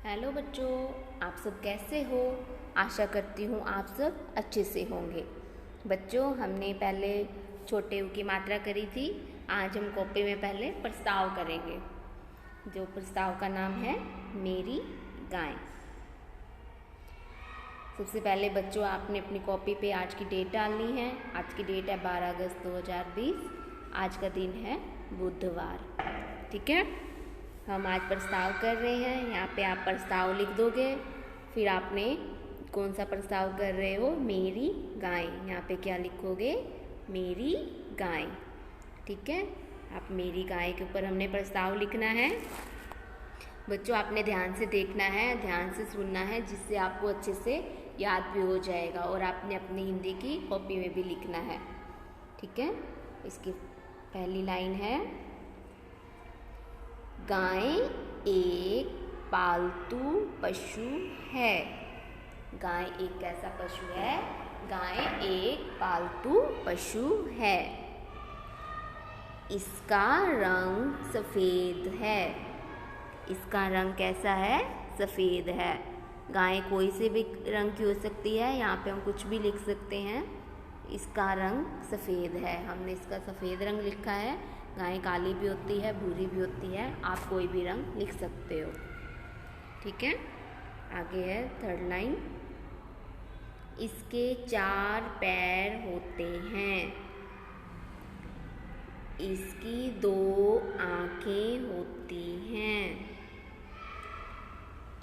Hello बच्चों, आप सब कैसे हो। आशा करती हूँ आप सब अच्छे से होंगे। बच्चों, हमने पहले छोटे ऊ की मात्रा करी थी। आज हम कॉपी में पहले प्रस्ताव करेंगे। जो प्रस्ताव का नाम है मेरी गाय। सबसे पहले बच्चों, आपने अपनी कॉपी पे आज की डेट डालनी है। आज की डेट है 12 अगस्त 2020। आज का दिन है बुधवार। ठीक है, हम आज प्रस्ताव कर रहे हैं। यहाँ पे आप प्रस्ताव लिख दोगे। फिर आपने कौन सा प्रस्ताव कर रहे हो, मेरी गाय। यहाँ पे क्या लिखोगे, मेरी गाय। ठीक है, आप मेरी गाय के ऊपर हमने प्रस्ताव लिखना है। बच्चों, आपने ध्यान से देखना है, ध्यान से सुनना है, जिससे आपको अच्छे से याद भी हो जाएगा और आपने अपनी हिंदी की कॉपी में भी लिखना है। ठीक है, इसकी पहली लाइन है, गाय एक पालतू पशु है। गाय एक कैसा पशु है, गाय एक पालतू पशु है। इसका रंग सफ़ेद है। इसका रंग कैसा है, सफ़ेद है। गाय कोई से भी रंग की हो सकती है, यहाँ पे हम कुछ भी लिख सकते हैं। इसका रंग सफ़ेद है, हमने इसका सफ़ेद रंग लिखा है। गाय काली भी होती है, भूरी भी होती है, आप कोई भी रंग लिख सकते हो। ठीक है, आगे है थर्ड लाइन, इसके 4 पैर होते हैं। इसकी 2 आँखें होती हैं।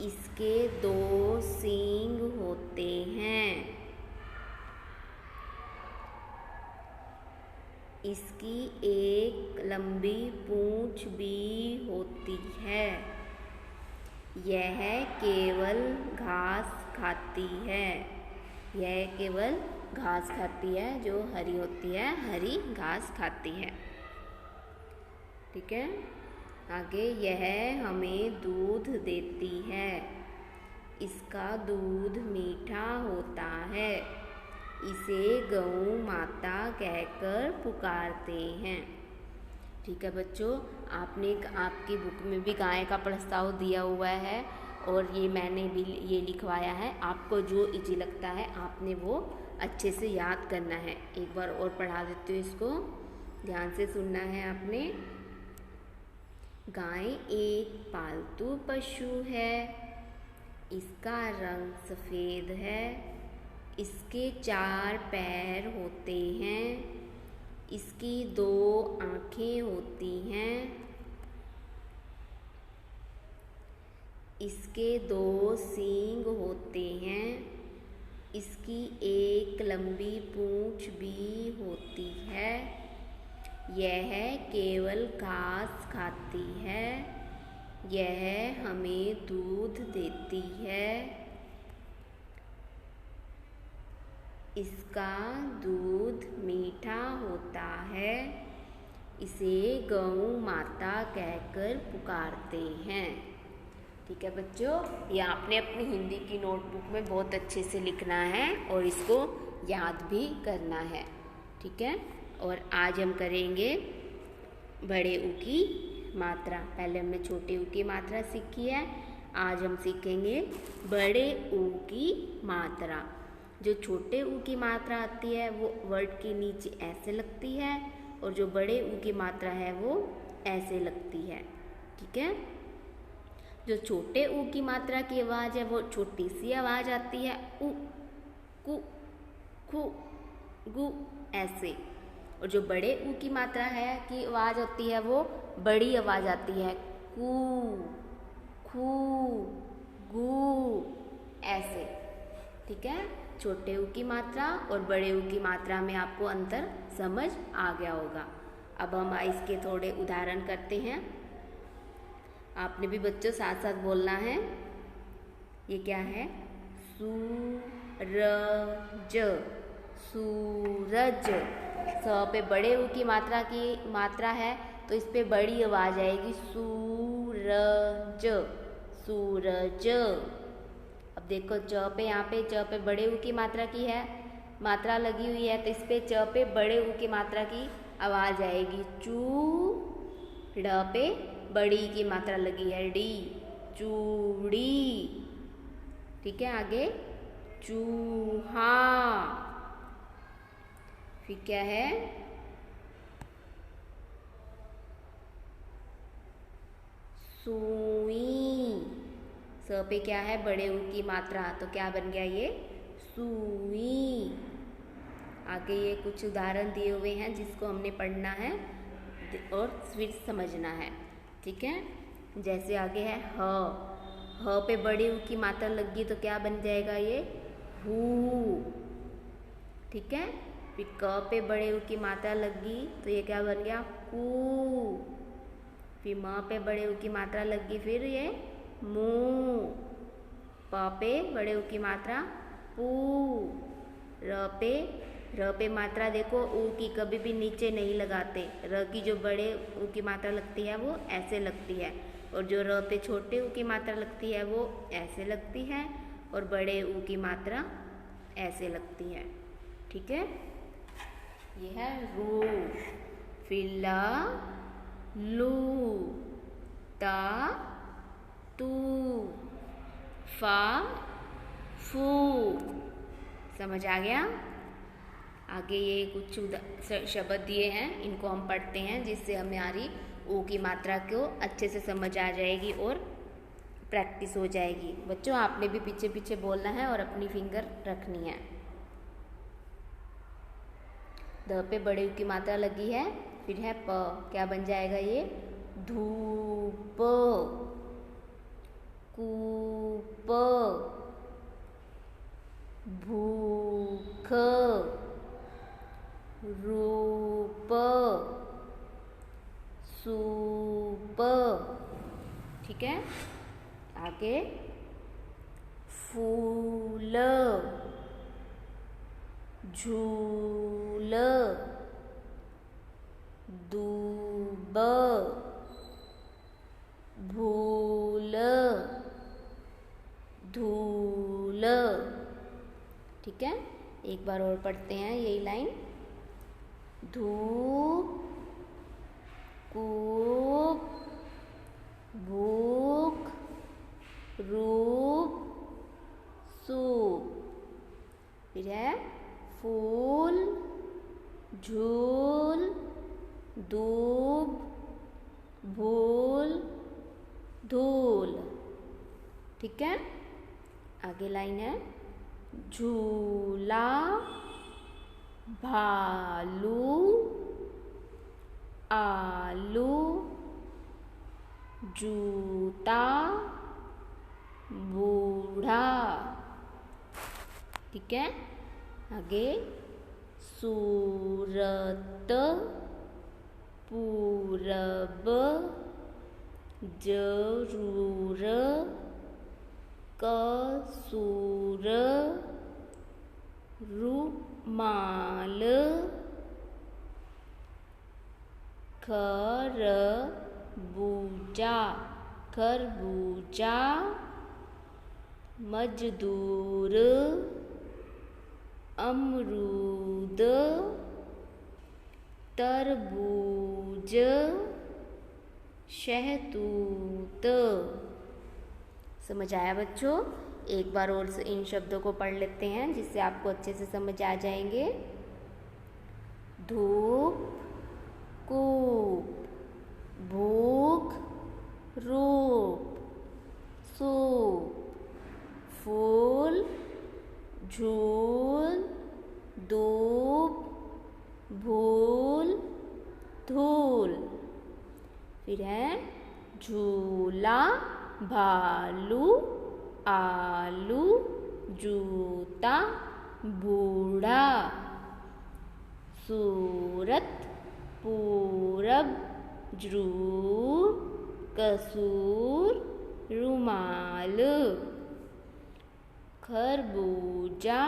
इसके 2 सींग होते हैं। इसकी एक लंबी पूंछ भी होती है। यह केवल घास खाती है। यह केवल घास खाती है, जो हरी होती है, हरी घास खाती है। ठीक है, आगे, यह हमें दूध देती है। इसका दूध मीठा होता है। इसे गौ माता कहकर पुकारते हैं। ठीक है बच्चों, आपने आपकी बुक में भी गाय का प्रस्ताव दिया हुआ है और ये मैंने भी ये लिखवाया है। आपको जो इजी लगता है आपने वो अच्छे से याद करना है। एक बार और पढ़ा देती हूँ, इसको ध्यान से सुनना है आपने। गाय एक पालतू पशु है। इसका रंग सफ़ेद है। इसके 4 पैर होते हैं। इसकी 2 आँखें होती हैं। इसके 2 सींग होते हैं। इसकी एक लंबी पूंछ भी होती है। यह केवल घास खाती है। यह हमें दूध देती है। इसका दूध मीठा होता है। इसे गौ माता कहकर पुकारते हैं। ठीक है बच्चों, ये आपने अपनी हिंदी की नोटबुक में बहुत अच्छे से लिखना है और इसको याद भी करना है। ठीक है, और आज हम करेंगे बड़े ऊ की मात्रा। पहले हमने छोटे ऊ की मात्रा सीखी है, आज हम सीखेंगे बड़े ऊ की मात्रा। जो छोटे ऊ की मात्रा आती है वो वर्ड के नीचे ऐसे लगती है और जो बड़े ऊ की मात्रा है वो ऐसे लगती है। ठीक है, जो छोटे ऊ की मात्रा की आवाज़ है वो छोटी सी आवाज़ आती है, उ, कु, खु, गु, ऐसे। और जो बड़े ऊ की मात्रा है की आवाज़ होती है वो बड़ी आवाज़ आती है, कु, खु, गु, ऐसे। ठीक है, छोटे ऊ की मात्रा और बड़े ऊ की मात्रा में आपको अंतर समझ आ गया होगा। अब हम इसके थोड़े उदाहरण करते हैं। आपने भी बच्चों साथ साथ बोलना है। ये क्या है, सूरज। सूरज। स पे बड़े ऊ की मात्रा है तो इस पे बड़ी आवाज़ आएगी, सूरज, सूरज। अब देखो च पे, यहाँ पे च पे बड़े ऊ की मात्रा की है, मात्रा लगी हुई है, तो इस पे च पे बड़े ऊ की मात्रा की आवाज़ आएगी, चू। ड पे बड़ी की मात्रा लगी है, डी, चूड़ी। ठीक है, आगे चूहा। फिर क्या है, सुई। स पे क्या है, बड़े ऊ की मात्रा, तो क्या बन गया ये, सुई। आगे ये कुछ उदाहरण दिए हुए हैं जिसको हमने पढ़ना है और फिर समझना है। ठीक है, जैसे आगे है ह पे बड़े ऊ की मात्रा लगी तो क्या बन जाएगा ये, हू। ठीक है, फिर क पे बड़े ऊ की मात्रा लगी तो ये क्या बन गया, कू। फिर म पे बड़े ऊ की मात्रा लगी, फिर ये मू। प पे बड़े ऊ की मात्रा पू। र पे मात्रा देखो, ऊ की कभी भी नीचे नहीं लगाते। र की जो बड़े ऊ की मात्रा लगती है वो ऐसे लगती है, और जो र पे छोटे ऊ की मात्रा लगती है वो ऐसे लगती है, और बड़े ऊ की मात्रा ऐसे लगती है। ठीक है, ये है रू। फिर ला, लू, ता, तू, फा, फू। समझ आ गया। आगे ये कुछ शब्द दिए हैं, इनको हम पढ़ते हैं जिससे हमारी ऊ की मात्रा को अच्छे से समझ आ जाएगी और प्रैक्टिस हो जाएगी। बच्चों, आपने भी पीछे पीछे बोलना है और अपनी फिंगर रखनी है। ध पे बड़े ऊ की मात्रा लगी है, फिर है प, क्या बन जाएगा ये, धूप। कूप, भूख, रूप, सूप। ठीक है, आगे फूल, झूल, दूब, भूल, धूल। ठीक है, एक बार और पढ़ते हैं यही लाइन। धूप, कूप, भूख, रूप, सूप। फिर है फूल, झूल, दूब, भूल, धूल। ठीक है, आगे लाइन है झूला, भालू, आलू, जूता, बूढ़ा। ठीक है, आगे सूरत, पूरब, जरूर, कसूर, रुमाल, खरबूजा, खरबूजा, मजदूर, अमरूद, तरबूज, शहतूत। समझ आया बच्चों? एक बार और इन शब्दों को पढ़ लेते हैं जिससे आपको अच्छे से समझ आ जाएंगे। धूप, कूप, भूख, रूप, सूप, फूल, झूल, दूब, भूल, धूल। फिर है झूला, भालू, आलू, जूता, बूढ़ा, सूरत, पूरब, जरूर, कसूर, रुमाल, खरबूजा,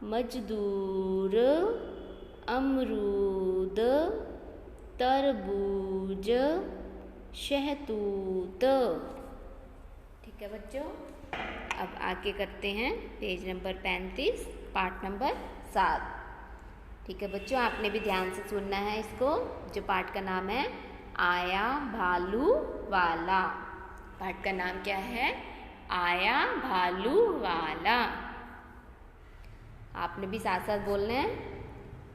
मजदूर, अमरूद, तरबूज, शहतूत। ठीक है बच्चों, अब आगे करते हैं पेज नंबर 35, पाठ नंबर 7। ठीक है बच्चों, आपने भी ध्यान से सुनना है इसको, जो पाठ का नाम है आया भालू वाला। पाठ का नाम क्या है? आया भालू वाला। आपने भी साथ साथ बोलना है।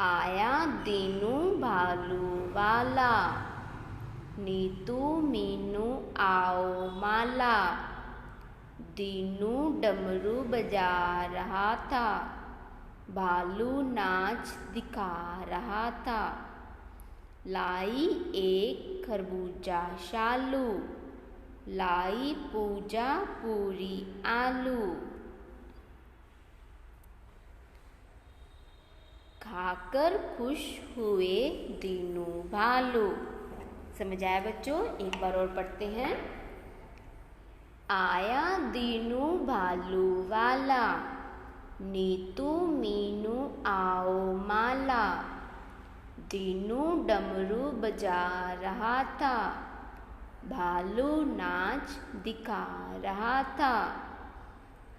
आया दीनू भालू वाला, नीतू मीनू आओ माला। दीनू डमरू बजा रहा था, भालू नाच दिखा रहा था। लाई एक खरबूजा शालू, लाई पूजा पूरी आलू। खाकर खुश हुए दीनू भालू। समझ आया बच्चों? एक बार और पढ़ते हैं। आया दीनू भालू वाला, नीतू मीनू आओ माला। दीनू डमरू बजा रहा था, भालू नाच दिखा रहा था।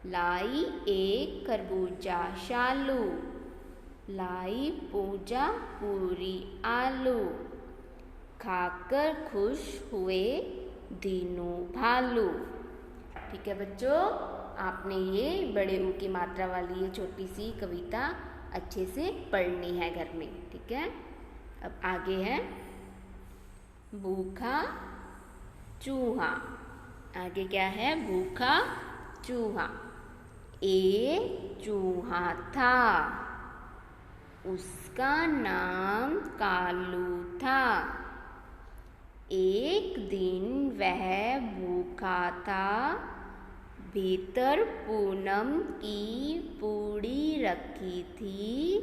लाई एक खरबूजा शालू, लाई पूजा पूरी आलू। खाकर खुश हुए दीनू भालू। ठीक है बच्चों, आपने ये बड़े ऊ की मात्रा वाली ये छोटी सी कविता अच्छे से पढ़नी है घर में। ठीक है, अब आगे है भूखा चूहा। आगे क्या है? भूखा चूहा। एक चूहा था, उसका नाम कालू था। एक दिन वह भूखा था, भीतर पूनम की पूड़ी रखी थी।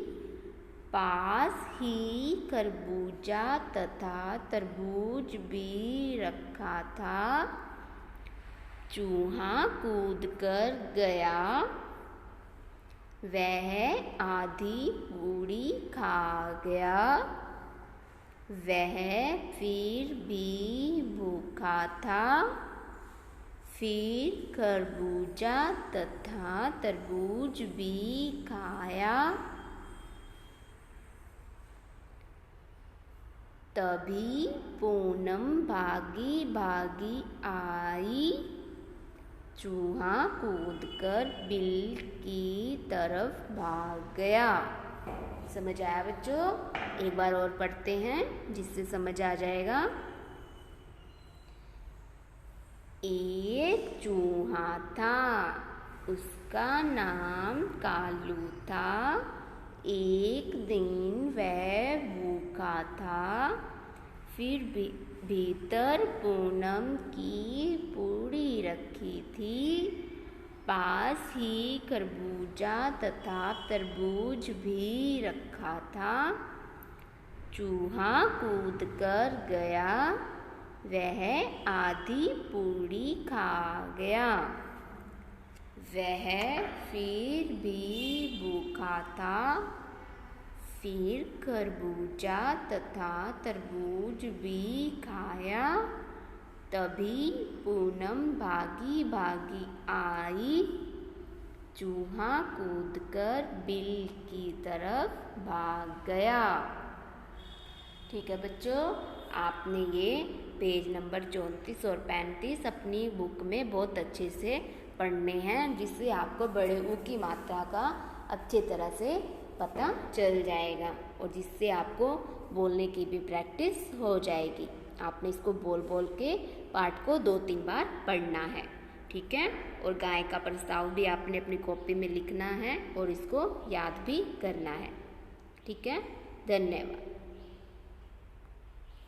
पास ही खरबूजा तथा तरबूज भी रखा था। चूहा कूदकर गया, वह आधी पूड़ी खा गया। वह फिर भी भूखा था, फिर खरबूजा तथा तरबूज भी खाया। तभी पूनम भागी भागी आई, चूहा कूदकर बिल की तरफ भाग गया। समझ आया बच्चों? एक बार और पढ़ते हैं जिससे समझ आ जाएगा। एक चूहा था, उसका नाम कालू था। एक दिन वह भूखा था, फिर भीतर पूनम की पूड़ी रखी थी। पास ही खरबूजा तथा तरबूज भी रखा था। चूहा कूदकर गया, वह आधी पूड़ी खा गया। वह फिर भी भूखा था, फिर खरबूजा तथा तरबूज भी खाया। तभी पूनम भागी भागी आई, चूहा कूदकर बिल की तरफ भाग गया। ठीक है बच्चों, आपने ये पेज नंबर 34 और 35 अपनी बुक में बहुत अच्छे से पढ़ने हैं, जिससे आपको बड़े ऊ की मात्रा का अच्छे तरह से पता चल जाएगा और जिससे आपको बोलने की भी प्रैक्टिस हो जाएगी। आपने इसको बोल बोल के पाठ को 2-3 बार पढ़ना है। ठीक है, और गाय का प्रस्ताव भी आपने अपनी कॉपी में लिखना है और इसको याद भी करना है। ठीक है, धन्यवाद।